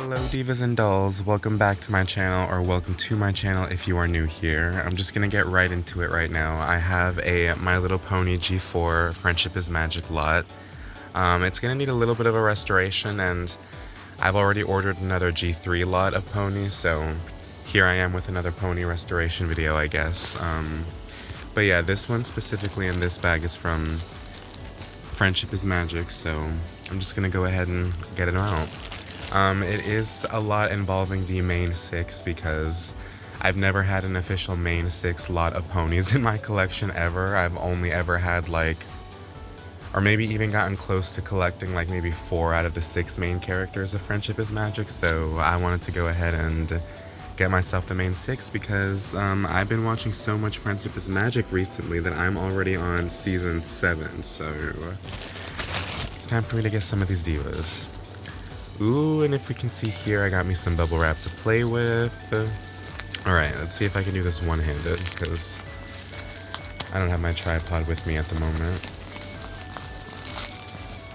Hello divas and dolls, welcome back to my channel, or welcome to my channel if you are new here. I'm just gonna get right into it right now. I have a My Little Pony G4 Friendship is Magic lot. It's gonna need a little bit of a restoration, and I've already ordered another G3 lot of ponies, so here I am with another pony restoration video, I guess. But yeah, this one specifically in this bag is from Friendship is Magic, so I'm just gonna go ahead and get it out. It is a lot involving the main 6 because I've never had an official main 6 lot of ponies in my collection ever. I've only ever had or maybe even gotten close to collecting like maybe 4 out of the 6 main characters of Friendship is Magic, so I wanted to go ahead and get myself the main 6 because I've been watching so much Friendship is Magic recently that I'm already on season 7, so it's time for me to get some of these divas. Ooh, and if we can see here, I got me some bubble wrap to play with. Alright, let's see if I can do this one-handed, because I don't have my tripod with me at the moment.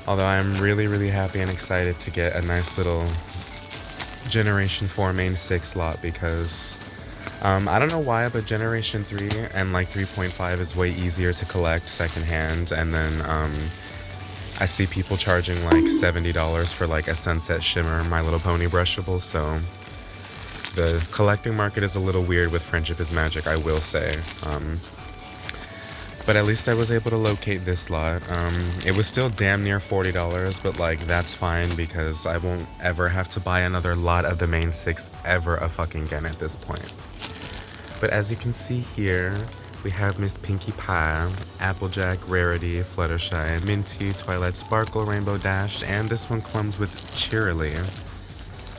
Although I'm really happy and excited to get a nice little Generation 4 main 6 lot, because I don't know why, but Generation 3 and like 3.5 is way easier to collect secondhand, and then I see people charging like $70 for like a Sunset Shimmer My Little Pony brushable, so the collecting market is a little weird with Friendship is Magic, I will say. But at least I was able to locate this lot. It was still damn near $40, but like that's fine because I won't ever have to buy another lot of the main 6 ever fucking again at this point. But as you can see here, we have Miss Pinkie Pie, Applejack, Rarity, Fluttershy, Minty, Twilight Sparkle, Rainbow Dash, and this one comes with Cheerilee.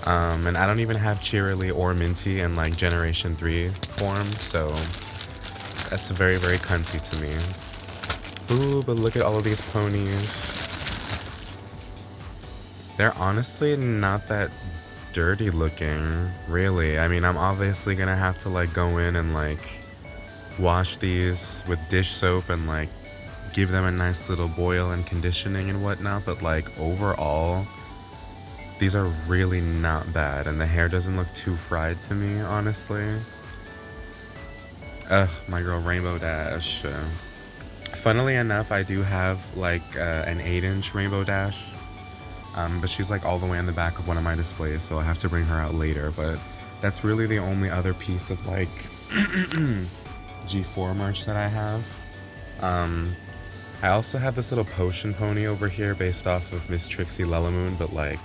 And I don't even have Cheerilee or Minty in like Generation 3 form, so that's very cunty to me. Ooh, but look at all of these ponies. They're honestly not that dirty looking, really. I mean, I'm obviously gonna have to like go in and like wash these with dish soap and like give them a nice little boil and conditioning and whatnot, but like overall these are really not bad, and the hair doesn't look too fried to me, honestly. Ugh, my girl Rainbow Dash. Funnily enough, I do have like an 8-inch Rainbow Dash, but she's like all the way in the back of one of my displays, so I'll have to bring her out later. But that's really the only other piece of like G4 merch that I have. I also have this little potion pony over here based off of Miss Trixie Lelamoon, but like,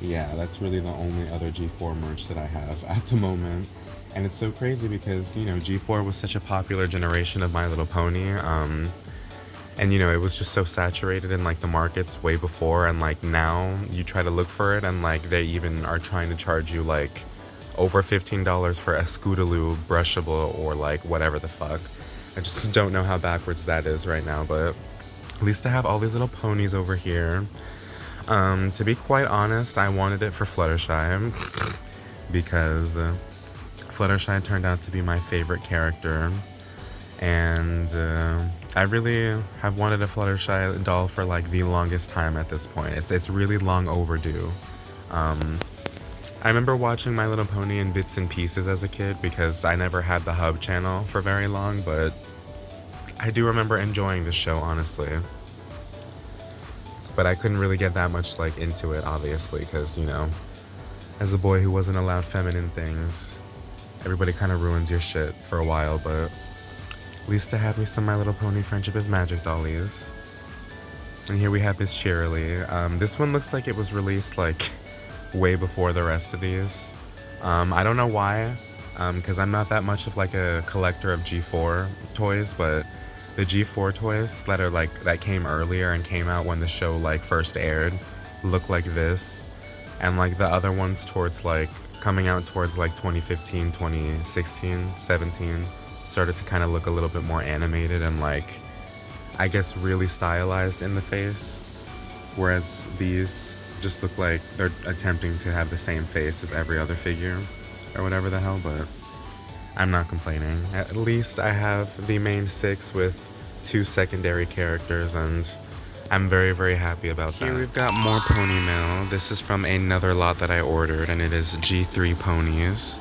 yeah, that's really the only other G4 merch that I have at the moment. And it's so crazy because, you know, G4 was such a popular generation of My Little Pony, and you know, it was just so saturated in like the markets way before, and like now you try to look for it and like they even are trying to charge you like over $15 for a Scootaloo brushable or like whatever the fuck. I just don't know how backwards that is right now, but at least I have all these little ponies over here. To be quite honest, I wanted it for Fluttershy because Fluttershy turned out to be my favorite character, and I really have wanted a Fluttershy doll for like the longest time at this point. It's really long overdue. I remember watching My Little Pony in bits and pieces as a kid because I never had the Hub channel for very long, but I do remember enjoying the show, honestly. But I couldn't really get that much like into it, obviously, because, you know, as a boy who wasn't allowed feminine things, everybody kind of ruins your shit for a while. But at least I have me some My Little Pony Friendship is Magic dollies. And here we have Miss Cheerilee. This one looks like it was released like way before the rest of these. I don't know why, because I'm not that much of like a collector of G4 toys, but the G4 toys that are like that came earlier and came out when the show like first aired look like this, and like the other ones towards like coming out towards like 2015, 2016, 17 started to kind of look a little bit more animated and like, I guess, really stylized in the face, whereas these just look like they're attempting to have the same face as every other figure or whatever the hell. But I'm not complaining. At least I have the main 6 with 2 secondary characters, and I'm very, very happy about that. Here we've got more pony mail. This is from another lot that I ordered, and it is G3 ponies.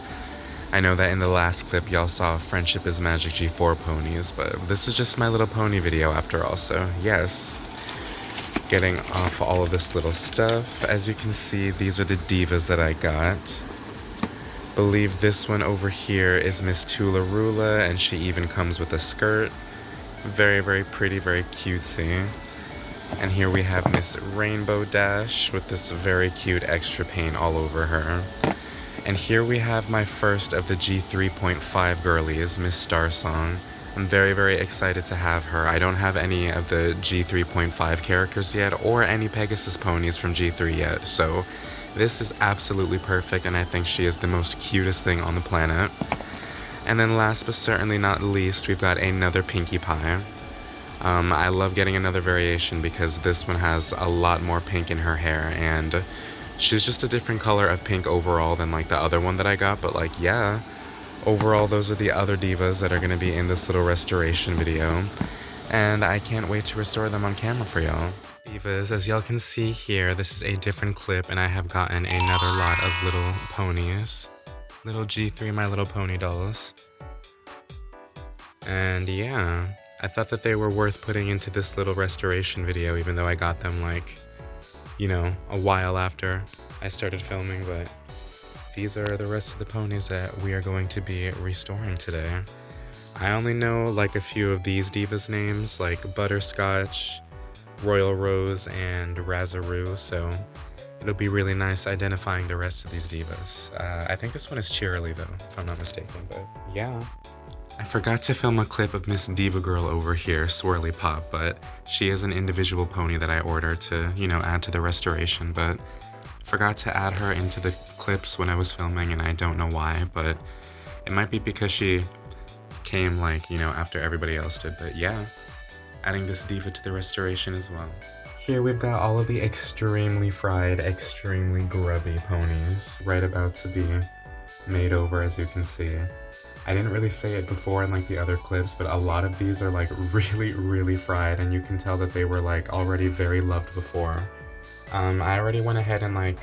I know that in the last clip y'all saw Friendship is Magic G4 ponies, but this is just my little pony video after all, so yes. Getting off all of this little stuff. As you can see, these are the divas that I got. Believe this one over here is Miss Tularula, and she even comes with a skirt. Very, very pretty, very cutesy. And here we have Miss Rainbow Dash with this very cute extra paint all over her. And here we have my first of the G3.5 girlies, Miss Starsong. I'm very, very excited to have her. I don't have any of the G3.5 characters yet, or any Pegasus ponies from G3 yet, so this is absolutely perfect, and I think she is the most cutest thing on the planet. And then last but certainly not least, we've got another Pinkie Pie. I love getting another variation because this one has a lot more pink in her hair, and she's just a different color of pink overall than like the other one that I got, but like, yeah. Overall, those are the other divas that are going to be in this little restoration video, and I can't wait to restore them on camera for y'all. Divas, as y'all can see here, this is a different clip, and I have gotten another lot of little ponies. Little G3 My Little Pony dolls. And yeah, I thought that they were worth putting into this little restoration video, even though I got them like, you know, a while after I started filming, but these are the rest of the ponies that we are going to be restoring today. I only know like a few of these divas names, like Butterscotch, Royal Rose, and Razaroo, so it'll be really nice identifying the rest of these divas. I think this one is Cheerilee though, if I'm not mistaken, but yeah. I forgot to film a clip of Miss Diva Girl over here, Swirly Pop, but she is an individual pony that I ordered to, you know, add to the restoration, but forgot to add her into the clips when I was filming, and I don't know why, but it might be because she came like, you know, after everybody else did, but yeah, adding this diva to the restoration as well. Here we've got all of the extremely fried, extremely grubby ponies right about to be made over, as you can see. I didn't really say it before in like the other clips, but a lot of these are like really, really fried, and you can tell that they were like already very loved before. I already went ahead and like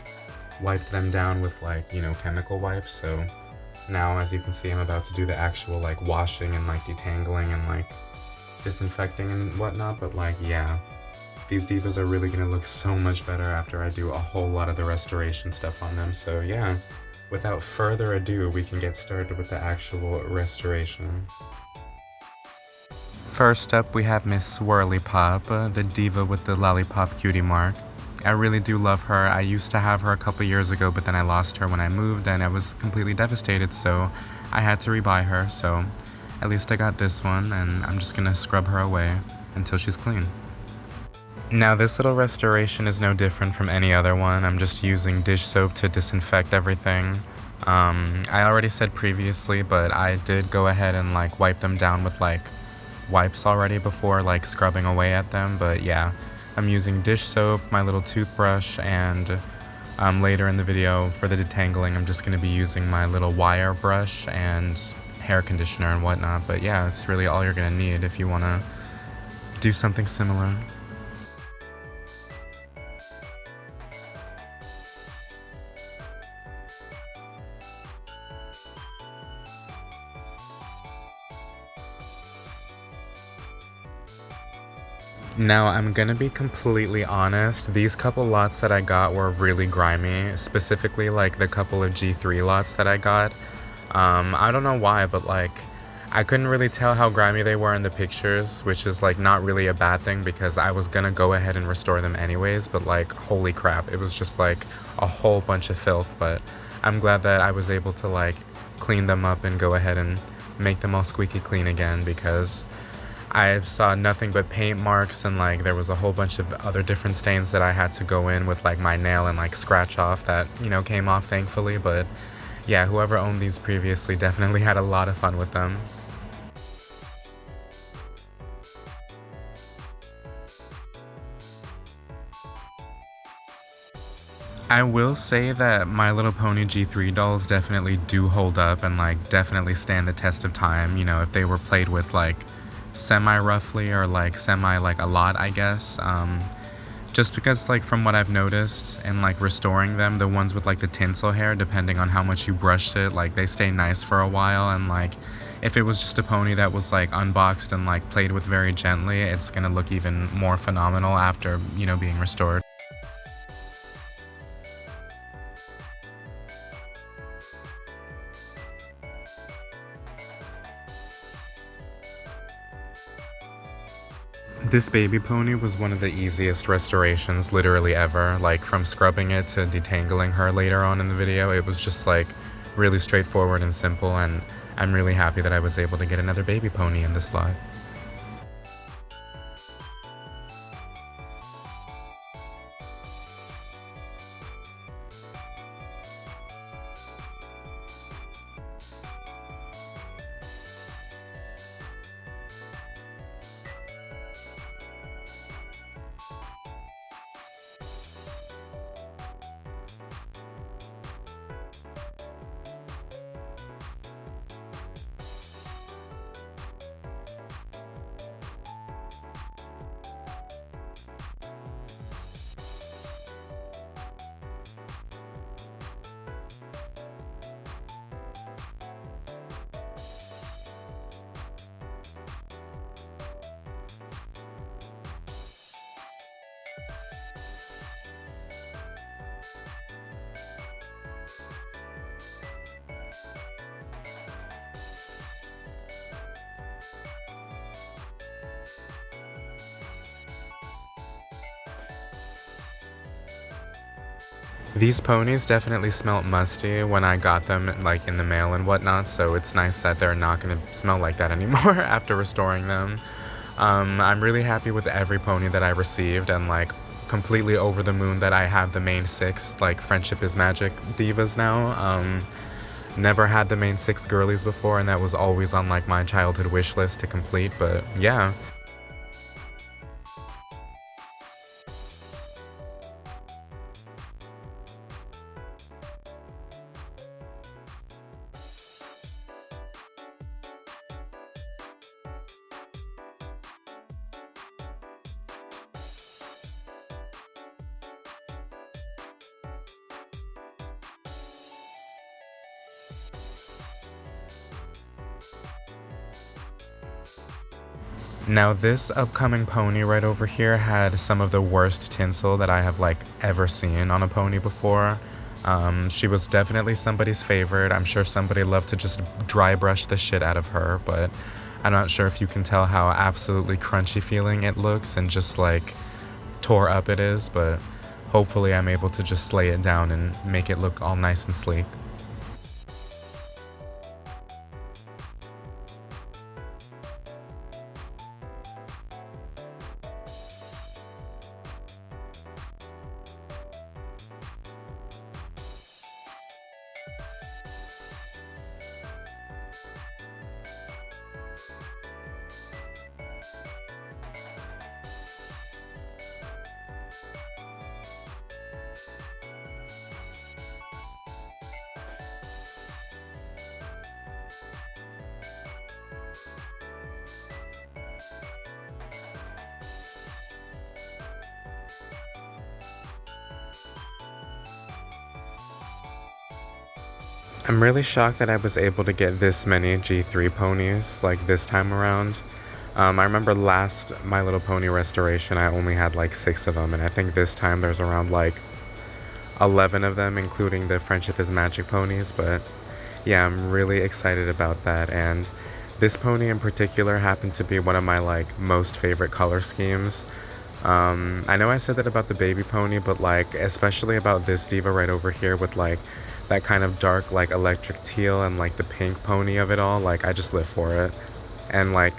wiped them down with like, you know, chemical wipes, so now as you can see I'm about to do the actual like washing and like detangling and like disinfecting and whatnot, but like, yeah, these divas are really gonna look so much better after I do a whole lot of the restoration stuff on them, so yeah. Without further ado, we can get started with the actual restoration. First up, we have Miss Swirly Pop, the diva with the lollipop cutie mark. I really do love her. I used to have her a couple years ago, but then I lost her when I moved, and I was completely devastated, so I had to rebuy her, so at least I got this one, and I'm just gonna scrub her away until she's clean. Now this little restoration is no different from any other one. I'm just using dish soap to disinfect everything. I already said previously, but I did go ahead and like wipe them down with like wipes already before like scrubbing away at them, but yeah, I'm using dish soap, my little toothbrush, and later in the video for the detangling I'm just going to be using my little wire brush and hair conditioner and whatnot, but yeah, it's really all you're going to need if you want to do something similar. Now, I'm gonna be completely honest, these couple lots that I got were really grimy, specifically like the couple of G3 lots that I got. I don't know why, but like, I couldn't really tell how grimy they were in the pictures, which is like not really a bad thing because I was gonna go ahead and restore them anyways, but like, holy crap, it was just like a whole bunch of filth, but I'm glad that I was able to like clean them up and go ahead and make them all squeaky clean again, because I saw nothing but paint marks, and like there was a whole bunch of other different stains that I had to go in with like my nail and like scratch off that, you know, came off thankfully, but yeah, whoever owned these previously definitely had a lot of fun with them. I will say that My Little Pony G3 dolls definitely do hold up and like definitely stand the test of time, you know, if they were played with like semi-roughly or like semi like a lot, I guess. Just because like from what I've noticed and like restoring them, the ones with like the tinsel hair, depending on how much you brushed it, like they stay nice for a while. And like if it was just a pony that was like unboxed and like played with very gently, it's gonna look even more phenomenal after, you know, being restored. This baby pony was one of the easiest restorations literally ever. Like from scrubbing it to detangling her later on in the video, it was just like really straightforward and simple, and I'm really happy that I was able to get another baby pony in this lot. These ponies definitely smelled musty when I got them like in the mail and whatnot, so it's nice that they're not going to smell like that anymore after restoring them. I'm really happy with every pony that I received, and like completely over the moon that I have the main 6 like Friendship is Magic divas now. Never had the main 6 girlies before, and that was always on like my childhood wish list to complete, but yeah. Now this upcoming pony right over here had some of the worst tinsel that I have like ever seen on a pony before. She was definitely somebody's favorite. I'm sure somebody loved to just dry brush the shit out of her, but I'm not sure if you can tell how absolutely crunchy feeling it looks and just like tore up it is, but hopefully I'm able to just slay it down and make it look all nice and sleek. I'm really shocked that I was able to get this many G3 ponies like this time around. I remember last My Little Pony restoration, I only had like 6 of them, and I think this time there's around like 11 of them, including the Friendship is Magic ponies. But yeah, I'm really excited about that, and this pony in particular happened to be one of my like most favorite color schemes. I know I said that about the baby pony, but like especially about this diva right over here with like that kind of dark like electric teal and like the pink pony of it all. Like I just live for it. And like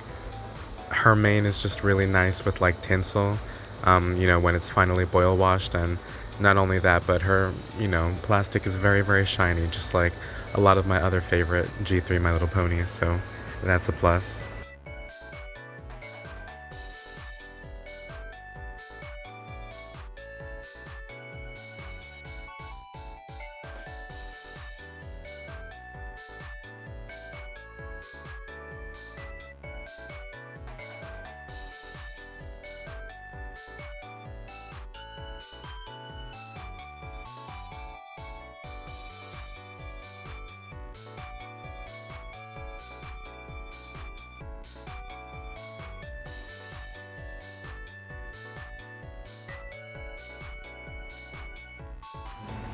her mane is just really nice with like tinsel, you know, when it's finally boil washed. And not only that, but her, you know, plastic is very, very shiny, just like a lot of my other favorite G3 My Little Ponies. So that's a plus.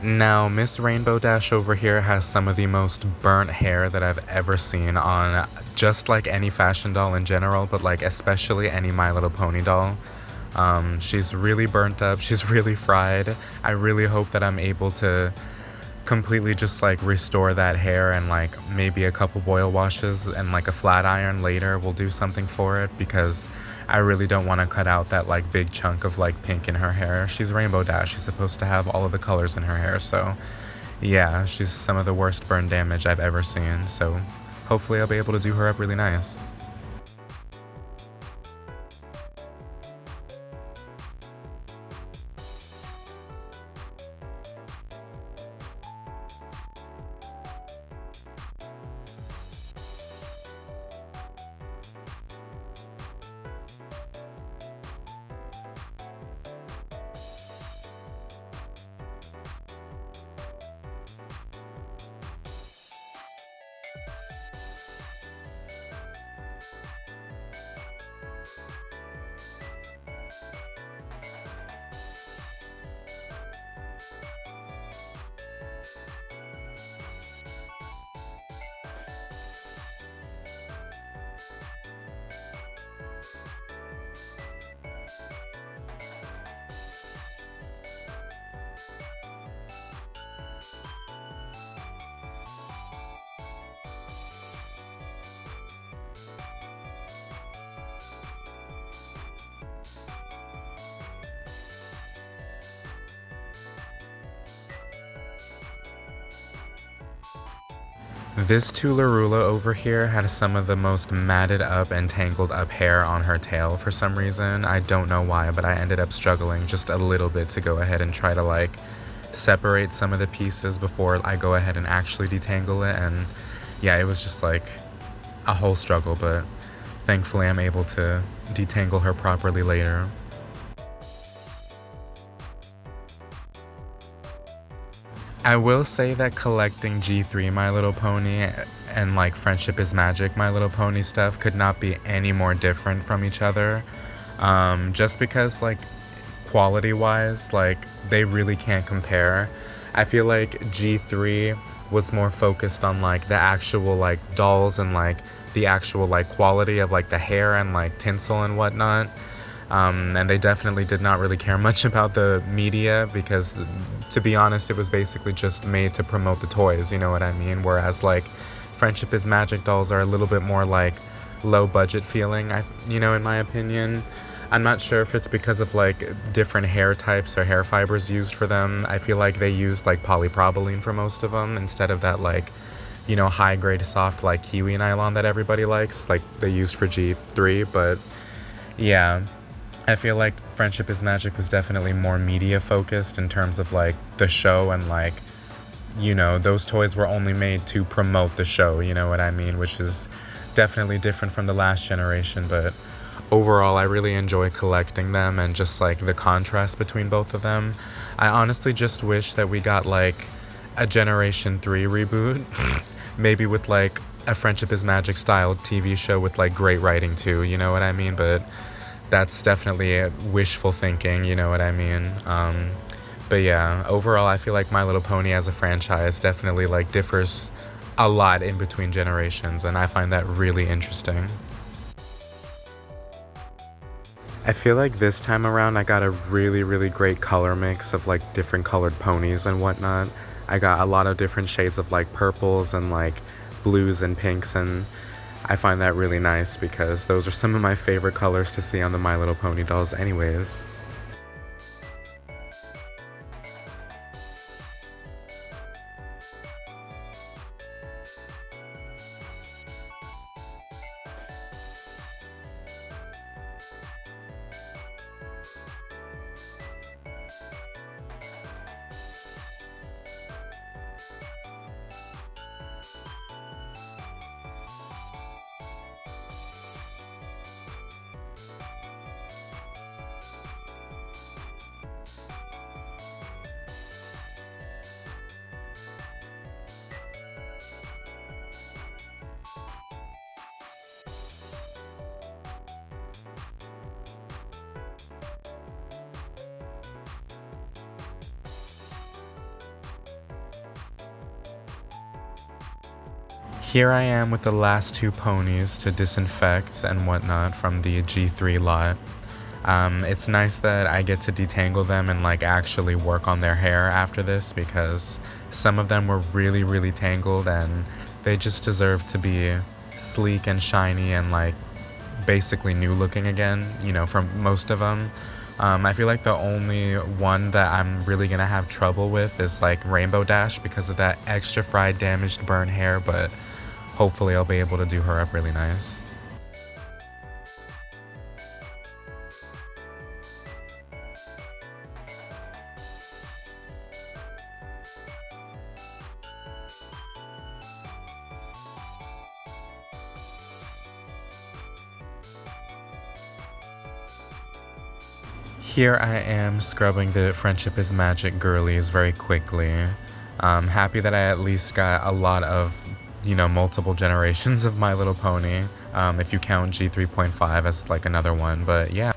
Now, Miss Rainbow Dash over here has some of the most burnt hair that I've ever seen on just like any fashion doll in general, but like especially any My Little Pony doll. She's really burnt up, she's really fried. I really hope that I'm able to completely just like restore that hair, and like maybe a couple boil washes and like a flat iron later will do something for it, because I really don't want to cut out that like big chunk of like pink in her hair. She's Rainbow Dash, she's supposed to have all of the colors in her hair, so yeah, she's some of the worst burn damage I've ever seen, so hopefully I'll be able to do her up really nice. This Tularula over here had some of the most matted up and tangled up hair on her tail for some reason. I don't know why, but I ended up struggling just a little bit to go ahead and try to like separate some of the pieces before I go ahead and actually detangle it. And yeah, it was just like a whole struggle, but thankfully I'm able to detangle her properly later. I will say that collecting G3 My Little Pony and like Friendship is Magic My Little Pony stuff could not be any more different from each other. Just because like quality wise, like they really can't compare. I feel like G3 was more focused on like the actual like dolls and like the actual like quality of like the hair and like tinsel and whatnot. And they definitely did not really care much about the media, because to be honest, it was basically just made to promote the toys, you know what I mean? Whereas like Friendship is Magic dolls are a little bit more like low budget feeling, in my opinion. I'm not sure if it's because of like different hair types or hair fibers used for them. I feel like they used like polypropylene for most of them instead of that like, high grade soft like kiwi nylon that everybody likes, like they used for G3. But yeah, I feel like Friendship is Magic was definitely more media focused in terms of like the show, and like, those toys were only made to promote the show, you know what I mean? Which is definitely different from the last generation, but overall I really enjoy collecting them and just like the contrast between both of them. I honestly just wish that we got like a Generation 3 reboot, maybe with like a Friendship is Magic style TV show with like great writing too, you know what I mean? But that's definitely a wishful thinking, you know what I mean? But yeah, overall, I feel like My Little Pony as a franchise definitely like differs a lot in between generations, and I find that really interesting. I feel like this time around I got a really, really great color mix of like different colored ponies and whatnot. I got a lot of different shades of like purples and like blues and pinks, and I find that really nice because those are some of my favorite colors to see on the My Little Pony dolls anyways. Here I am with the last two ponies to disinfect and whatnot from the G3 lot. It's nice that I get to detangle them and like actually work on their hair after this, because some of them were really, really tangled and they just deserve to be sleek and shiny and like basically new looking again, you know, from most of them. I feel like the only one that I'm really gonna have trouble with is like Rainbow Dash because of that extra fried, damaged, burned hair, but hopefully I'll be able to do her up really nice. Here I am scrubbing the Friendship is Magic girlies very quickly. I'm happy that I at least got a lot of, you know, multiple generations of My Little Pony, if you count G3.5 as like another one, but yeah.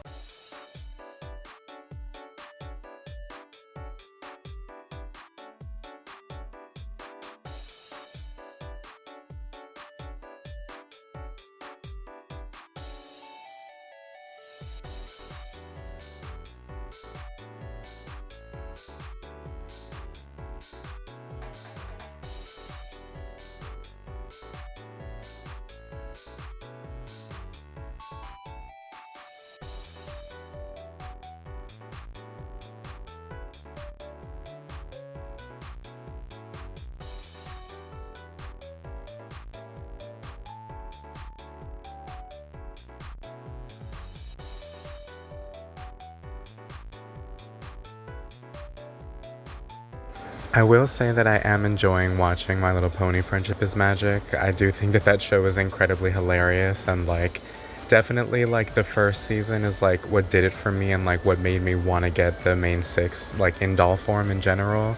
I will say that I am enjoying watching My Little Pony Friendship is Magic. I do think that that show is incredibly hilarious, and like definitely like the first season is like what did it for me and like what made me want to get the main six like in doll form in general.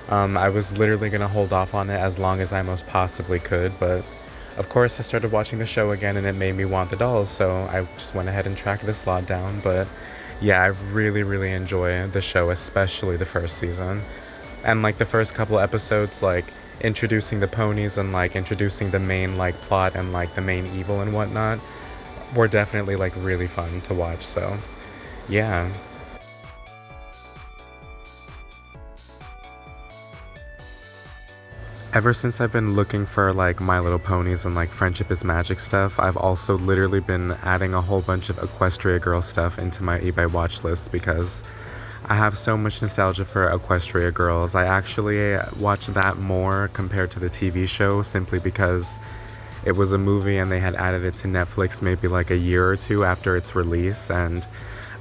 I was literally gonna hold off on it as long as I most possibly could, but of course I started watching the show again and it made me want the dolls, so I just went ahead and tracked this lot down. But yeah, I really, really enjoy the show, especially the first season. And like the first couple episodes, like introducing the ponies and like introducing the main like plot and like the main evil and whatnot were definitely like really fun to watch. So yeah. Ever since I've been looking for like My Little Ponies and like Friendship is Magic stuff, I've also literally been adding a whole bunch of Equestria Girl stuff into my eBay watch list because I have so much nostalgia for Equestria Girls. I actually watched that more compared to the TV show simply because it was a movie and they had added it to Netflix maybe like a year or two after its release, and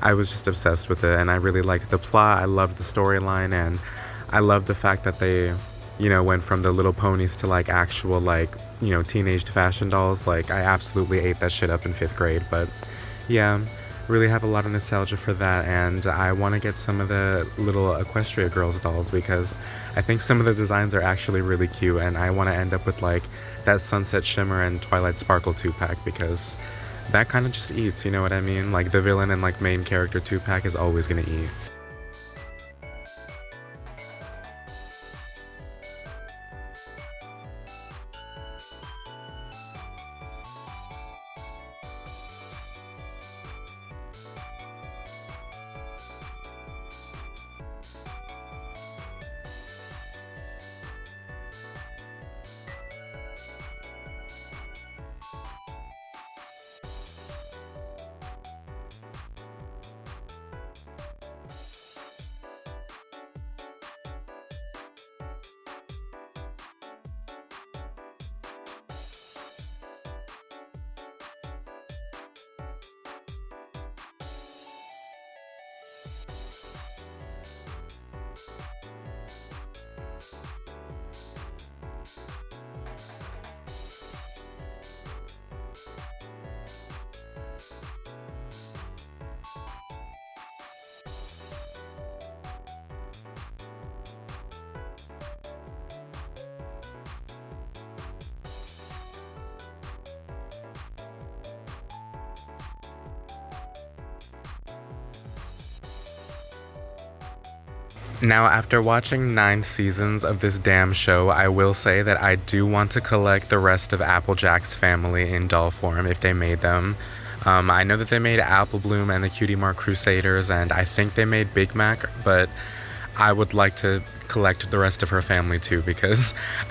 I was just obsessed with it and I really liked the plot. I loved the storyline, and I loved the fact that they, you know, went from the little ponies to like actual like, you know, teenaged fashion dolls. Like I absolutely ate that shit up in 5th grade. But yeah, really have a lot of nostalgia for that, and I want to get some of the little Equestria Girls dolls because I think some of the designs are actually really cute, and I want to end up with like that Sunset Shimmer and Twilight Sparkle 2-pack because that kind of just eats, you know what I mean? Like the villain and like main character 2-pack is always gonna eat. Now, after watching 9 seasons of this damn show, I will say that I do want to collect the rest of Applejack's family in doll form if they made them. I know that they made Apple Bloom and the Cutie Mark Crusaders, and I think they made Big Mac, but I would like to collect the rest of her family too, because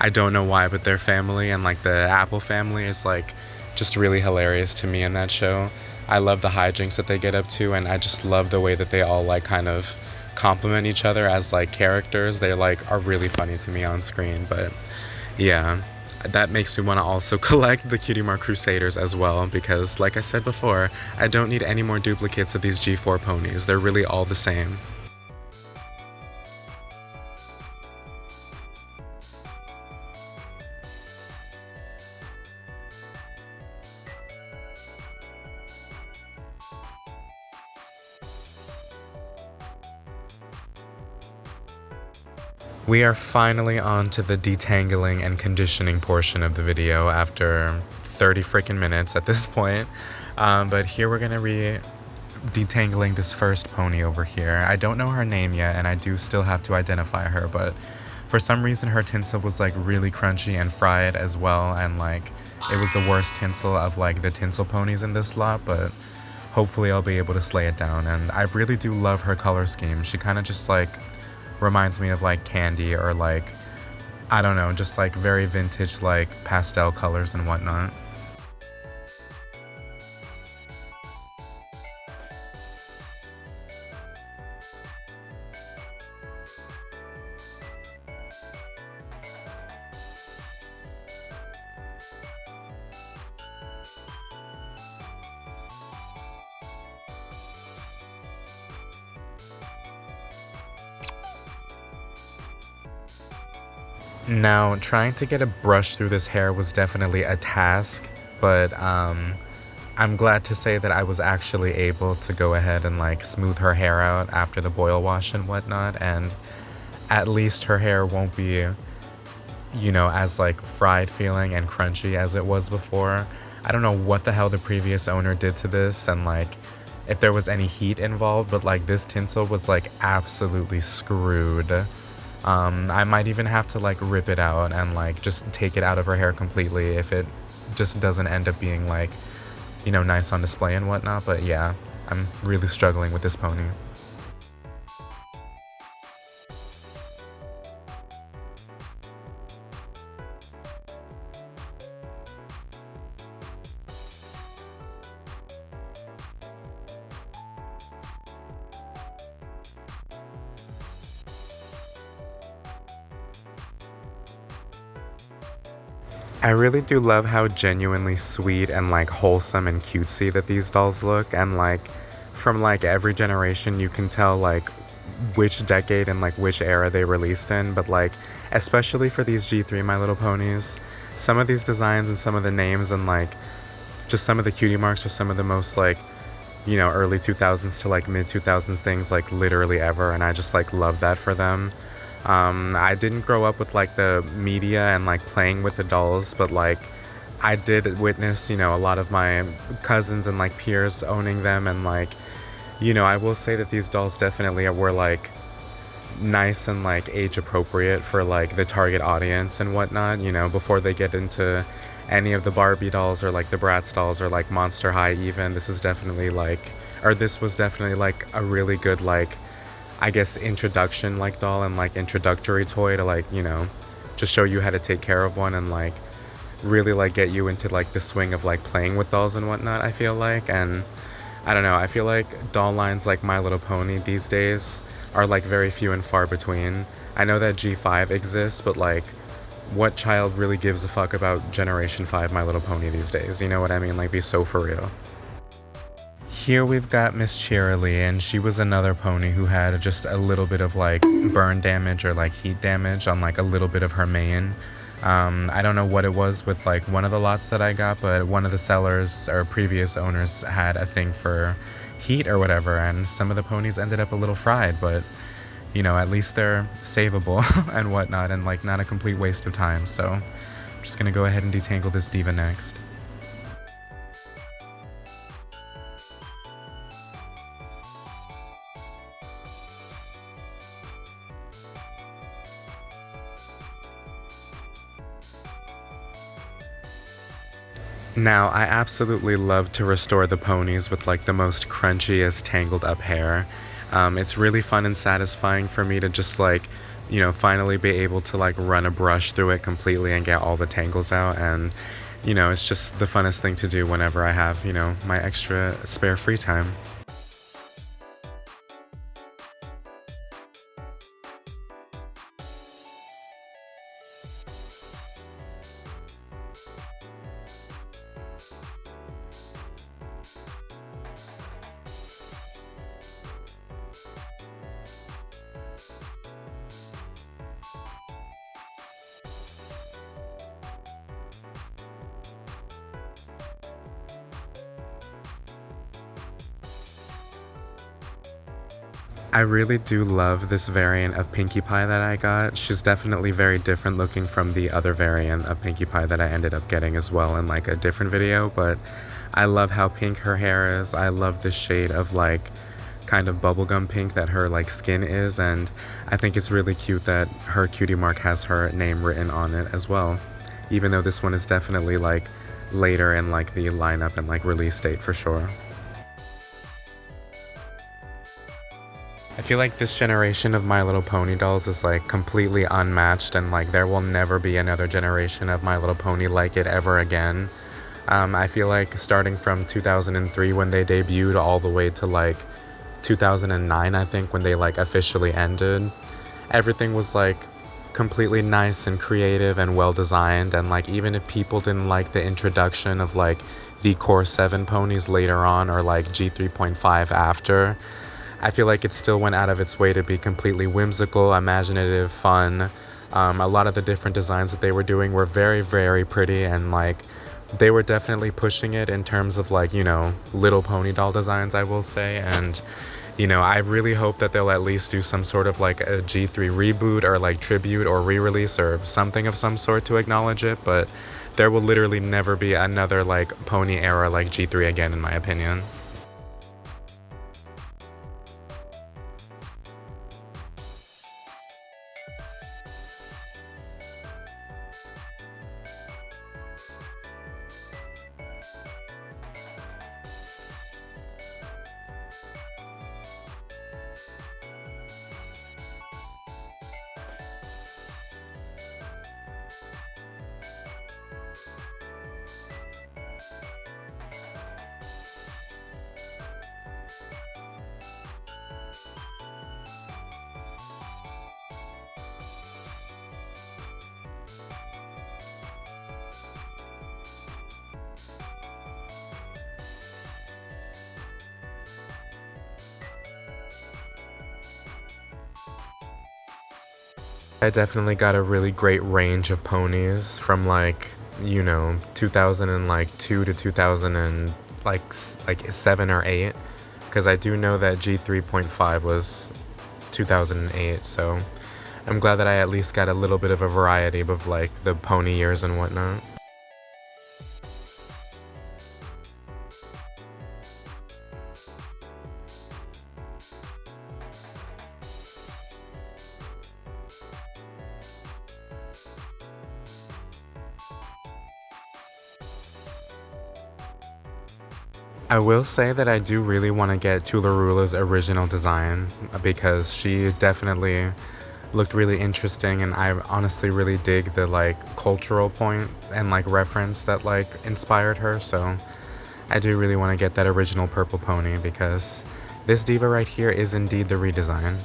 I don't know why, but their family and like the Apple family is like just really hilarious to me in that show. I love the hijinks that they get up to, and I just love the way that they all like kind of complement each other as like characters. They like are really funny to me on screen. But yeah, that makes me want to also collect the Cutie Mark Crusaders as well, because like I said before, I don't need any more duplicates of these G4 ponies. They're really all the same. We are finally on to the detangling and conditioning portion of the video after 30 freaking minutes at this point. But here we're gonna be detangling this first pony over here. I don't know her name yet, and I do still have to identify her, but for some reason her tinsel was like really crunchy and fried as well, and like it was the worst tinsel of like the tinsel ponies in this lot, but hopefully I'll be able to slay it down. And I really do love her color scheme. She kind of just like reminds me of like candy, or like, I don't know, just like very vintage like pastel colors and whatnot. Now, trying to get a brush through this hair was definitely a task, but I'm glad to say that I was actually able to go ahead and like smooth her hair out after the boil wash and whatnot, and at least her hair won't be, you know, as like fried feeling and crunchy as it was before. I don't know what the hell the previous owner did to this, and like if there was any heat involved, but like this tinsel was like absolutely screwed. I might even have to like rip it out and like just take it out of her hair completely if it just doesn't end up being like, you know, nice on display and whatnot. But yeah, I'm really struggling with this pony. I really do love how genuinely sweet and like wholesome and cutesy that these dolls look, and like from like every generation you can tell like which decade and like which era they released in, but like especially for these G3 My Little Ponies, some of these designs and some of the names and like just some of the cutie marks are some of the most like, you know, early 2000s to like mid 2000s things like literally ever, and I just like love that for them. I didn't grow up with like the media and like playing with the dolls, but like I did witness, you know, a lot of my cousins and like peers owning them, and like, you know, I will say that these dolls definitely were like nice and like age appropriate for like the target audience and whatnot, you know, before they get into any of the Barbie dolls or like the Bratz dolls or like Monster High even. This is definitely like, or this was definitely like a really good like, I guess, introduction like doll and like introductory toy to like, you know, just show you how to take care of one and like really like get you into like the swing of like playing with dolls and whatnot, I feel like. And I don't know, I feel like doll lines like My Little Pony these days are like very few and far between. I know that G5 exists, but like what child really gives a fuck about Generation 5 My Little Pony these days? You know what I mean? Like, be so for real. Here we've got Miss Cheerilee, and she was another pony who had just a little bit of like burn damage or like heat damage on like a little bit of her mane. I don't know what it was with like one of the lots that I got, but one of the sellers or previous owners had a thing for heat or whatever, and some of the ponies ended up a little fried, but you know, at least they're savable and whatnot, and like not a complete waste of time. So I'm just gonna go ahead and detangle this diva next. Now, I absolutely love to restore the ponies with like the most crunchiest tangled up hair. It's really fun and satisfying for me to just like, finally be able to like run a brush through it completely and get all the tangles out. And, it's just the funnest thing to do whenever I have, my extra spare free time. I really do love this variant of Pinkie Pie that I got. She's definitely very different looking from the other variant of Pinkie Pie that I ended up getting as well in like a different video, but I love how pink her hair is. I love the shade of like kind of bubblegum pink that her like skin is, and I think it's really cute that her cutie mark has her name written on it as well, even though this one is definitely like later in like the lineup and like release date for sure. I feel like this generation of My Little Pony dolls is like completely unmatched, and like there will never be another generation of My Little Pony like it ever again. I feel like starting from 2003 when they debuted all the way to like 2009, I think, when they like officially ended, everything was like completely nice and creative and well designed. And like even if people didn't like the introduction of like the Core 7 ponies later on, or like G3.5 after, I feel like it still went out of its way to be completely whimsical, imaginative, fun. A lot of the different designs that they were doing were very, very pretty, and like they were definitely pushing it in terms of like, little pony doll designs, I will say. And, I really hope that they'll at least do some sort of like a G3 reboot or like tribute or re-release or something of some sort to acknowledge it. But there will literally never be another like pony era like G3 again, in my opinion. I definitely got a really great range of ponies from like, 2002 to 2000 and like 7 or 8, because I do know that G3.5 was 2008, so I'm glad that I at least got a little bit of a variety of like the pony years and whatnot. I will say that I do really want to get Tularula's original design, because she definitely looked really interesting, and I honestly really dig the like cultural point and like reference that like inspired her. So I do really want to get that original purple pony, because this diva right here is indeed the redesign.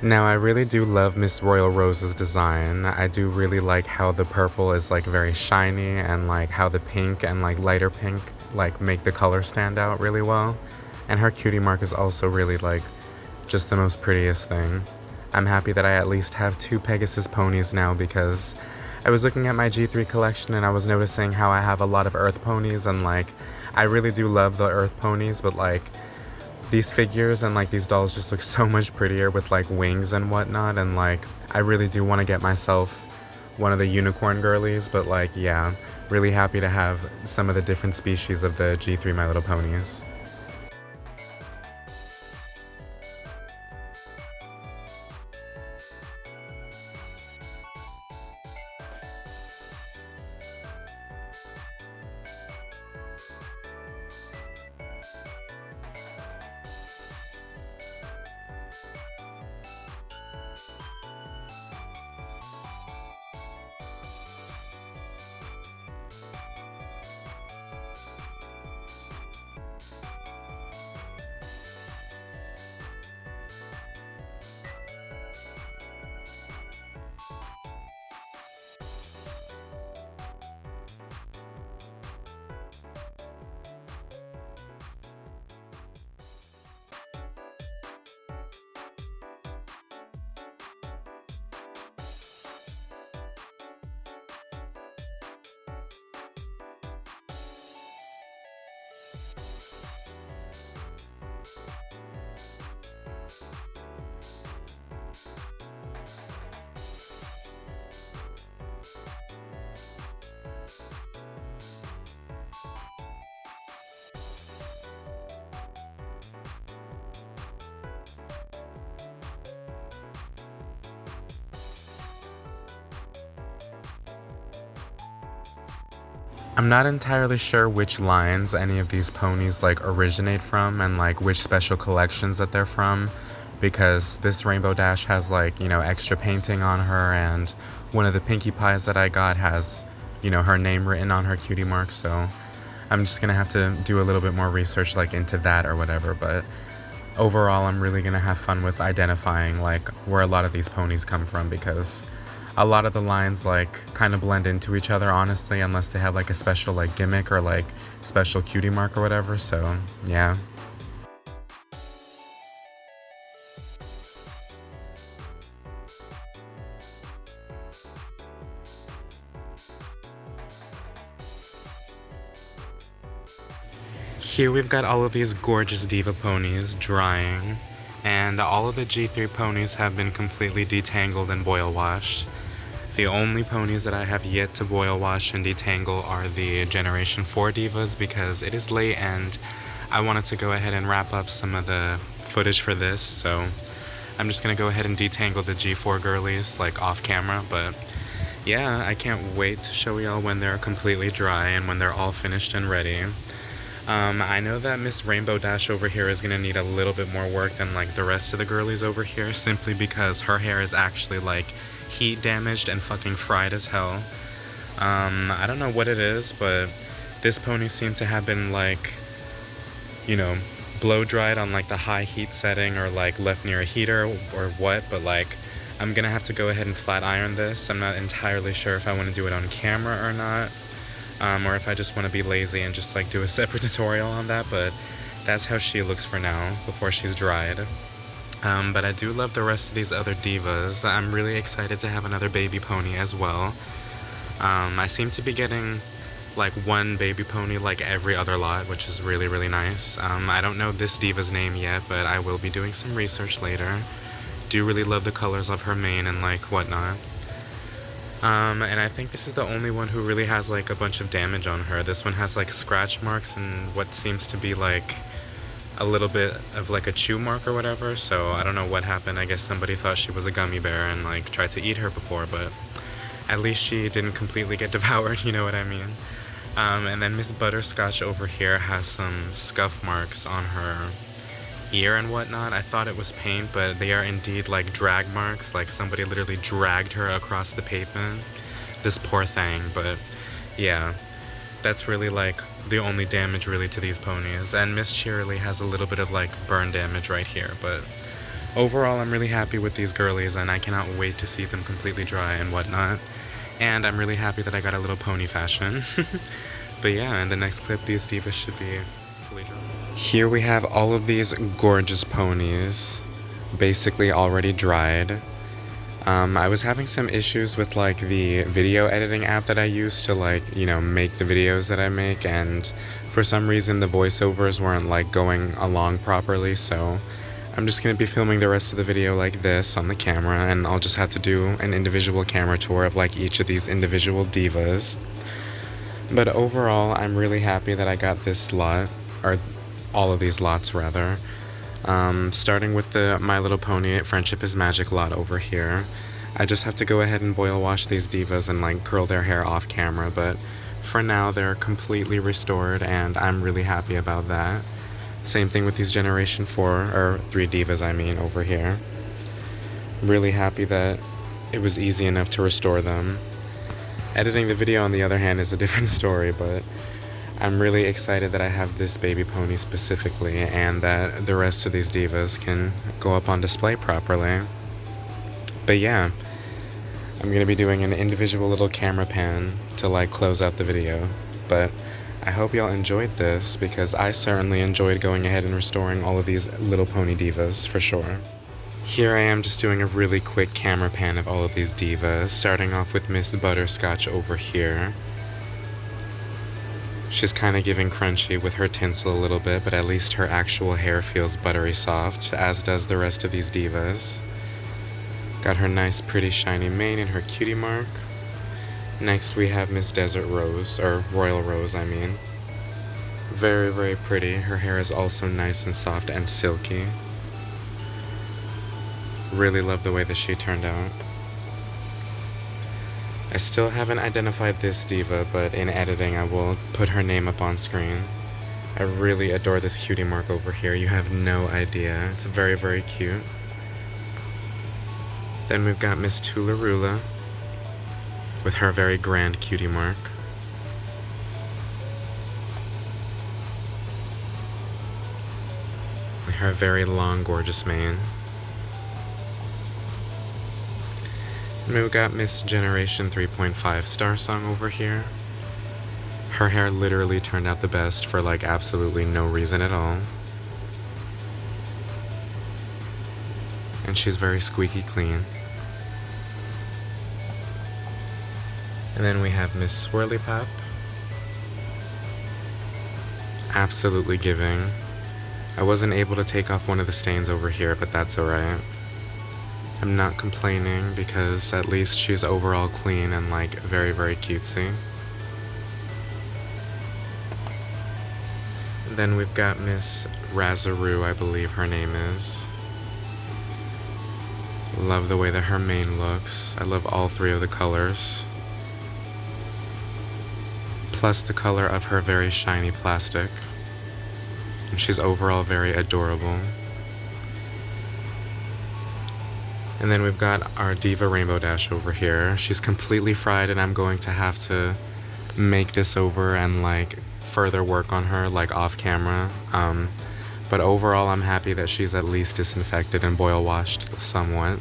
Now, I really do love Miss Royal Rose's design. I do really like how the purple is like very shiny and like how the pink and like lighter pink like make the color stand out really well. And her cutie mark is also really like just the most prettiest thing. I'm happy that I at least have 2 Pegasus ponies now because I was looking at my G3 collection and I was noticing how I have a lot of earth ponies and like I really do love the earth ponies, but like these figures and like these dolls just look so much prettier with like wings and whatnot, and like I really do want to get myself one of the unicorn girlies, but like yeah, really happy to have some of the different species of the G3 My Little Ponies. I'm not entirely sure which lines any of these ponies like originate from and like which special collections that they're from, because this Rainbow Dash has like, you know, extra painting on her, and one of the Pinkie Pies that I got has, you know, her name written on her cutie mark, so I'm just gonna have to do a little bit more research like into that or whatever, but overall I'm really gonna have fun with identifying like where a lot of these ponies come from, because a lot of the lines like kind of blend into each other, honestly, unless they have like a special like gimmick or like special cutie mark or whatever, so yeah. Here we've got all of these gorgeous diva ponies drying, and all of the G3 ponies have been completely detangled and boil washed. The only ponies that I have yet to boil wash and detangle are the Generation 4 divas, because it is late and I wanted to go ahead and wrap up some of the footage for this, so I'm just gonna go ahead and detangle the G4 girlies like off camera. But yeah, I can't wait to show y'all when they're completely dry and when they're all finished and ready. I know that Miss Rainbow Dash over here is gonna need a little bit more work than like the rest of the girlies over here, simply because her hair is actually like heat damaged and fucking fried as hell. I don't know what it is, but this pony seemed to have been like, you know, blow dried on like the high heat setting, or like left near a heater or what, but like I'm gonna have to go ahead and flat iron this. I'm not entirely sure if I want to do it on camera or not. Or if I just want to be lazy and just like do a separate tutorial on that, but that's how she looks for now before she's dried. But I do love the rest of these other divas. I'm really excited to have another baby pony as well. I seem to be getting like one baby pony like every other lot, which is really, really nice. I don't know this diva's name yet, but I will be doing some research later. Do really love the colors of her mane and like whatnot. And I think this is the only one who really has like a bunch of damage on her. This one has like scratch marks and what seems to be like a little bit of like a chew mark or whatever, so I don't know what happened. I guess somebody thought she was a gummy bear and like tried to eat her before, but at least she didn't completely get devoured, you know what I mean? And then Miss Butterscotch over here has some scuff marks on her ear and whatnot. I thought it was paint, but they are indeed like drag marks, like somebody literally dragged her across the pavement. This poor thing, but yeah, that's really like the only damage really to these ponies. And Miss Cheerilee has a little bit of like burn damage right here, but Overall, I'm really happy with these girlies, and I cannot wait to see them completely dry and whatnot. And I'm really happy that I got a little pony fashion. But yeah, in the next clip, these divas should be fully dry. Here we have all of these gorgeous ponies, basically already dried. I was having some issues with like the video editing app that I use to like, make the videos that I make, and for some reason the voiceovers weren't like going along properly, so I'm just going to be filming the rest of the video like this on the camera, and I'll just have to do an individual camera tour of like each of these individual divas. But overall, I'm really happy that I got this lot, or all of these lots rather. Starting with the My Little Pony Friendship is Magic lot over here. I just have to go ahead and boil wash these divas and like curl their hair off camera, but for now they're completely restored and I'm really happy about that. Same thing with these Generation 4, or 3 divas I mean, over here. Really happy that it was easy enough to restore them. Editing the video on the other hand is a different story, but I'm really excited that I have this baby pony specifically, and that the rest of these divas can go up on display properly. But yeah, I'm gonna be doing an individual little camera pan to like close out the video. But I hope y'all enjoyed this, because I certainly enjoyed going ahead and restoring all of these little pony divas for sure. Here I am just doing a really quick camera pan of all of these divas, starting off with Miss Butterscotch over here. She's kind of giving crunchy with her tinsel a little bit, but at least her actual hair feels buttery soft, as does the rest of these divas. Got her nice pretty shiny mane and her cutie mark. Next we have Miss Desert Rose, or Royal Rose I mean. Very, very pretty. Her hair is also nice and soft and silky. Really love the way that she turned out. I still haven't identified this diva, but in editing I will put her name up on screen. I really adore this cutie mark over here. You have no idea. It's very, very cute. Then we've got Miss Tularula with her very grand cutie mark. And her very long, gorgeous mane. And we've got Miss Generation 3.5 Star Song over here. Her hair literally turned out the best for like absolutely no reason at all. And she's very squeaky clean. And then we have Miss Swirly Pop. Absolutely giving. I wasn't able to take off one of the stains over here, but that's alright. I'm not complaining, because at least she's overall clean and like very, very cutesy. Then we've got Miss Razaroo, I believe her name is. Love the way that her mane looks. I love all 3 of the colors. Plus the color of her very shiny plastic. And she's overall very adorable. And then we've got our Diva Rainbow Dash over here. She's completely fried, and I'm going to have to make this over and like further work on her like off camera. But overall I'm happy that she's at least disinfected and boil washed somewhat.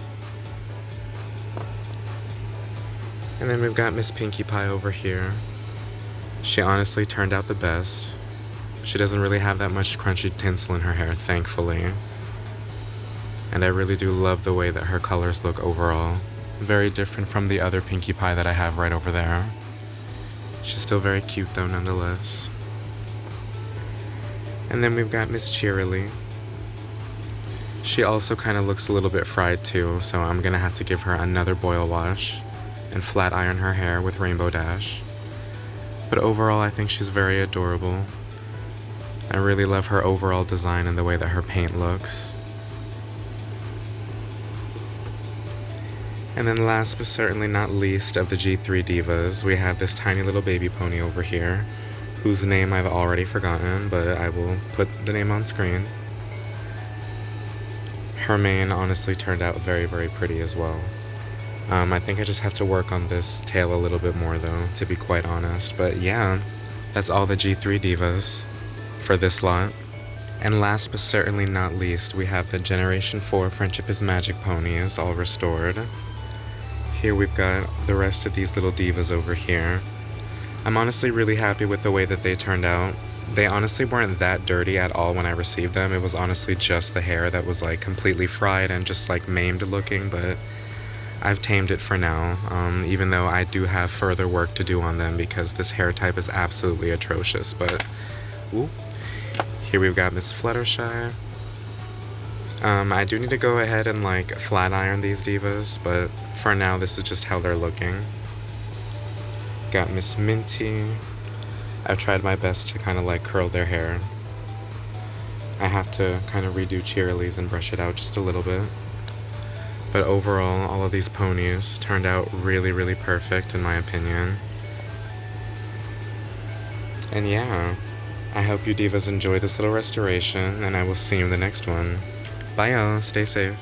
And then we've got Miss Pinkie Pie over here. She honestly turned out the best. She doesn't really have that much crunchy tinsel in her hair, thankfully. And I really do love the way that her colors look overall. Very different from the other Pinkie Pie that I have right over there. She's still very cute though, nonetheless. And then we've got Miss Cheerilee. She also kind of looks a little bit fried too, so I'm gonna have to give her another boil wash and flat iron her hair with Rainbow Dash. But overall I think she's very adorable. I really love her overall design and the way that her paint looks. And then last but certainly not least of the G3 divas, we have this tiny little baby pony over here, whose name I've already forgotten, but I will put the name on screen. Her mane honestly turned out very, very pretty as well. I think I just have to work on this tail a little bit more though, to be quite honest. But yeah, that's all the G3 divas for this lot. And last but certainly not least, we have the Generation 4 Friendship is Magic ponies all restored. Here we've got the rest of these little divas over here. I'm honestly really happy with the way that they turned out. They honestly weren't that dirty at all when I received them. It was honestly just the hair that was like completely fried and just like maimed looking, but I've tamed it for now, even though I do have further work to do on them because this hair type is absolutely atrocious. But ooh, here we've got Miss Fluttershy. I do need to go ahead and like flat iron these divas, but for now this is just how they're looking. Got Miss Minty. I've tried my best to kind of like curl their hair. I have to kind of redo Cheerilee's and brush it out just a little bit. But overall, all of these ponies turned out really, really perfect in my opinion. And yeah, I hope you divas enjoy this little restoration, and I will see you in the next one. Bye y'all, stay safe.